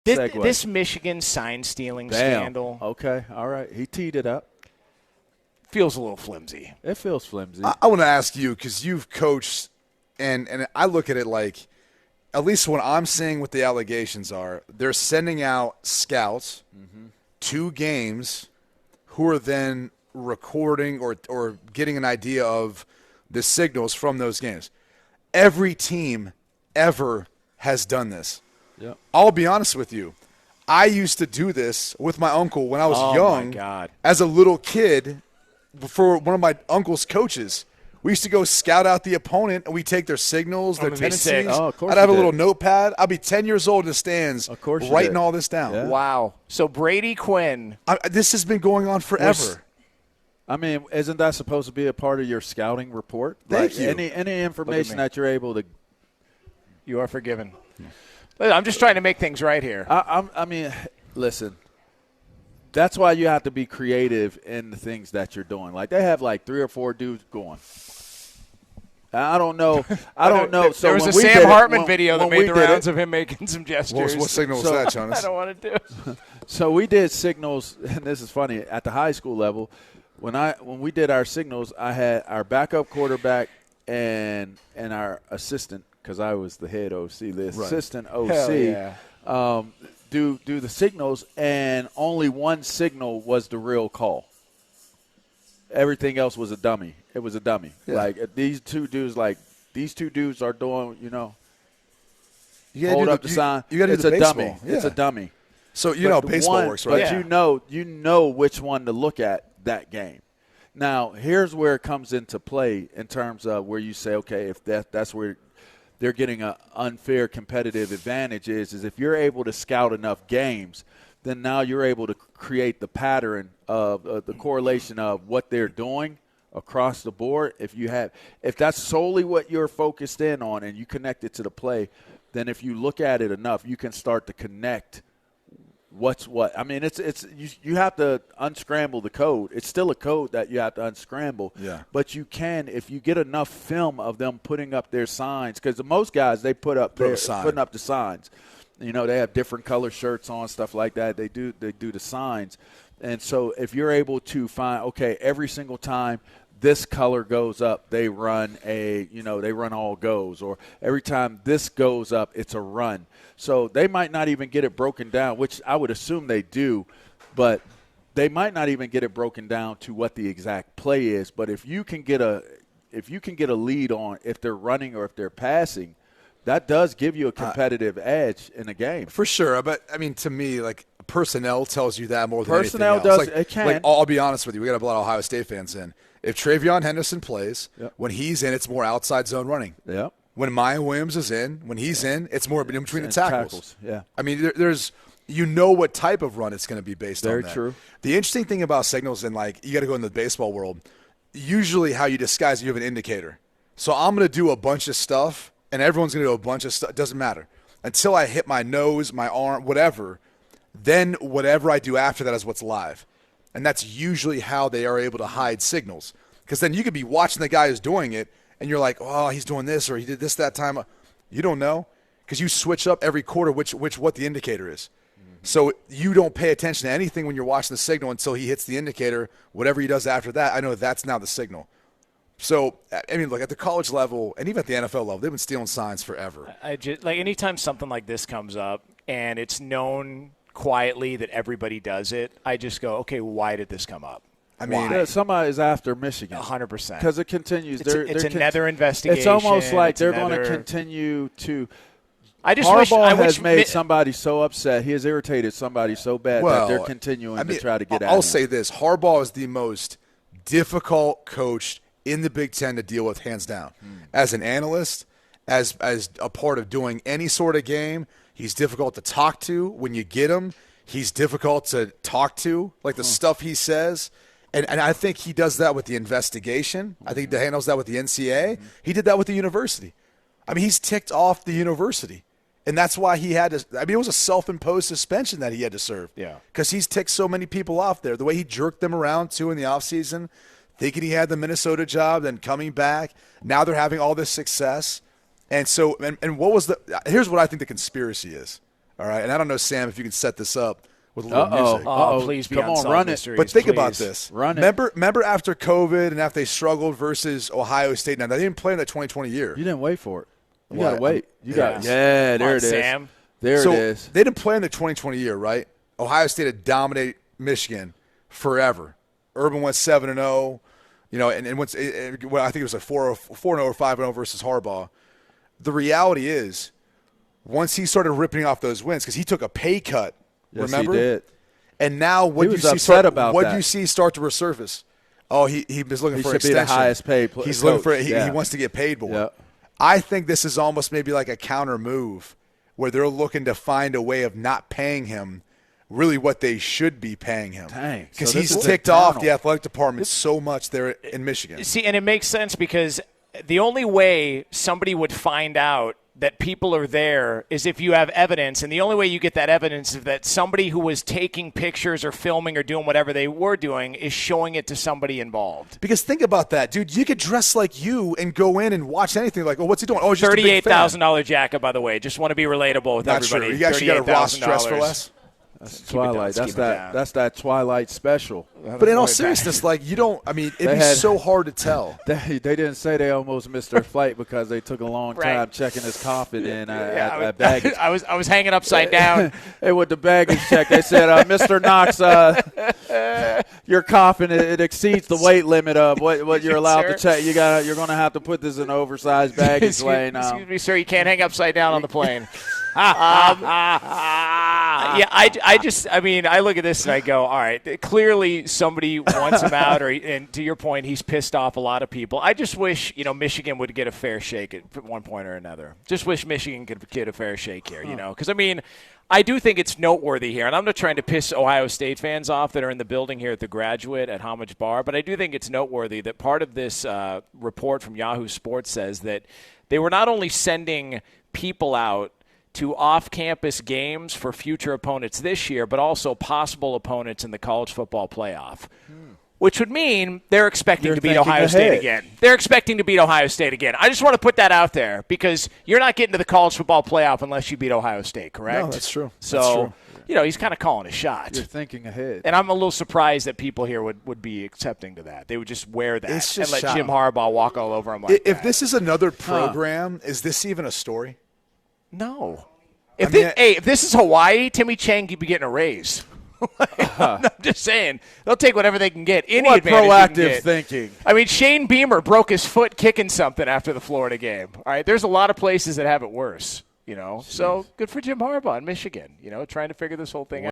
This Michigan sign stealing scandal. Okay, all right. He teed it up. Feels a little flimsy. It feels flimsy. I want to ask you, because you've coached, and I look at it like, at least what I'm seeing what the allegations are, they're sending out scouts to games who are then recording or getting an idea of the signals from those games. Every team ever has done this. Yep. I'll be honest with you. I used to do this with my uncle when I was young. My God. As a little kid for one of my uncle's coaches. We used to go scout out the opponent, and we take their signals, their tendencies. Oh, of course I'd have a little notepad. I'd be 10 years old in the stands writing all this down. Yeah. Wow. So Brady Quinn. This has been going on forever. I mean, isn't that supposed to be a part of your scouting report? Thank you. Any information that you're able to. You are forgiven. I'm just trying to make things right here. I mean, listen. That's why you have to be creative in the things that you're doing. Like, they have like 3 or 4 dudes going. I don't know. So there was a Sam Hartman video that made the rounds of him making some gestures. What signal was that, Jonas? I don't want to do it. So we did signals, and this is funny, at the high school level. When we did our signals, I had our backup quarterback and our assistant, because I was the head OC, assistant OC, do the signals, and only one signal was the real call. Everything else was a dummy. It was a dummy. Yeah. Like, these two dudes are doing, hold up the sign. You got to do the baseball. Dummy. Yeah. It's a dummy. So you know how baseball works, right? But you know which one to look at that game. Now, here's where it comes into play in terms of where you say, okay, if that's where they're getting an unfair competitive advantage is if you're able to scout enough games, then now you're able to create the pattern of the correlation of what they're doing across the board. If that's solely what you're focused in on and you connect it to the play, then if you look at it enough, you can start to connect what's what. I mean, you have to unscramble the code. It's still a code that you have to unscramble. Yeah. But you can, if you get enough film of them putting up their signs, because most guys, they putting up the signs. They have different color shirts on, stuff like that. They do the signs. And so if you're able to find, okay, every single time this color goes up, they run all goes, or every time this goes up, it's a run. So they might not even get it broken down, which I would assume they do, but they might not even get it broken down to what the exact play is. But if you can get a lead on if they're running or if they're passing, that does give you a competitive edge in a game. For sure. But, I mean, to me, like, personnel tells you that more than personnel anything else. Does. It can. Like, I'll be honest with you. We got a lot of Ohio State fans in. If Travion Henderson plays, when he's in, it's more outside zone running. Yep. When Maya Williams is in, when he's in, it's more in between the tackles. Yeah. I mean, there's what type of run it's going to be based on that. Very true. The interesting thing about signals, and, like, you got to go in the baseball world, usually how you disguise it, you have an indicator. So I'm going to do a bunch of stuff, and everyone's going to do a bunch of stuff. It doesn't matter. Until I hit my nose, my arm, whatever, then whatever I do after that is what's live. And that's usually how they are able to hide signals. Because then you could be watching the guy who's doing it, and you're like, oh, he's doing this, or he did this that time. You don't know, because you switch up every quarter what the indicator is. Mm-hmm. So you don't pay attention to anything when you're watching the signal until he hits the indicator. Whatever he does after that, I know that's now the signal. So, I mean, look, at the college level and even at the NFL level, they've been stealing signs forever. Anytime something like this comes up and it's known quietly that everybody does it, I just go, okay, why did this come up? I mean, somebody is after Michigan. 100%. Because it continues. It's another investigation. It's almost like they're going to continue to – Harbaugh has made somebody so upset. He has irritated somebody so bad that they're continuing to try to get at him. I'll say this. Harbaugh is the most difficult coach in the Big Ten to deal with, hands down. As an analyst, as a part of doing any sort of game, he's difficult to talk to. When you get him, he's difficult to talk to, like the stuff he says. And I think he does that with the investigation. I think he handles that with the NCAA. He did that with the university. I mean, he's ticked off the university. And that's why he had to – I mean, it was a self-imposed suspension that he had to serve. Yeah. Because he's ticked so many people off there. The way he jerked them around, too, in the offseason, thinking he had the Minnesota job, then coming back. Now they're having all this success. And so – and what was the – here's what I think the conspiracy is. All right, and I don't know, Sam, if you can set this up with a little music. Please be Come on, Unsolved run it. Mysteries, But think please. about this. Run it. Remember after COVID and after they struggled versus Ohio State? Now, they didn't play in that 2020 year. You didn't wait for it. You What? got to wait. You got. Yeah. Yeah, Come there on, it is. Sam. There So it is. they didn't play in the 2020 year, right? Ohio State had dominated Michigan forever. Urban went 7-0, and once I think it was like 4-0 or 5-0 versus Harbaugh. The reality is, once he started ripping off those wins, because he took a pay cut, Yes, remember? he did. And now what He do you was see upset start about what that. do you see start to resurface? Oh, he was looking He for should be the extension. highest paid He's coach. looking for he Yeah. wants to get paid more. Yeah. I think this is almost maybe like a counter move where they're looking to find a way of not paying him really what they should be paying him. Dang. Because So this he's is ticked off internal. the athletic department so much there in Michigan. See, and it makes sense because the only way somebody would find out that people are there is if you have evidence, and the only way you get that evidence is that somebody who was taking pictures or filming or doing whatever they were doing is showing it to somebody involved. Because think about that, dude. You could dress like you and go in and watch anything like, oh, what's he doing? Oh, he's just a big fan. $38,000 jacket, by the way. Just want to be relatable with Not everybody. true. You actually got a Ross dress for $38,000. less? That's it Twilight. down, That's keep it down. that's that Twilight special. But in all seriousness, like you don't. I mean, it'd be so hard to tell. They didn't say they almost missed their flight because they took a long Right. time checking his coffin in Yeah, at baggage. I was hanging upside down. Hey, with the baggage check, they said, "Mr. Knox, your coffin it exceeds the weight limit of what you're allowed to Sir? check. You're going to have to put this in oversized baggage lane." Excuse me, sir. You can't hang upside down on the plane. Yeah, I look at this and I go, all right, clearly somebody wants him out, and to your point, he's pissed off a lot of people. I just wish, Michigan would get a fair shake at one point or another. Just wish Michigan could get a fair shake here, because, I do think it's noteworthy here, and I'm not trying to piss Ohio State fans off that are in the building here at the Graduate at Homage Bar, but I do think it's noteworthy that part of this report from Yahoo Sports says that they were not only sending people out to off-campus games for future opponents this year, but also possible opponents in the college football playoff, which would mean they're expecting to beat Ohio State again. They're expecting to beat Ohio State again. I just want to put that out there because you're not getting to the college football playoff unless you beat Ohio State, correct? No, that's true. So, That's true. He's kind of calling a shot. You're thinking ahead. And I'm a little surprised that people here would be accepting to that. They would just wear that It's and just let shocking. Jim Harbaugh walk all over them like If that. this is another program, is this even a story? No. If this is Hawaii, Timmy Chang could be getting a raise. I'm just saying. They'll take whatever they can get. Any What advantage you can proactive get. thinking? Shane Beamer broke his foot kicking something after the Florida game. All right, there's a lot of places that have it worse, So good for Jim Harbaugh in Michigan, trying to figure this whole thing out.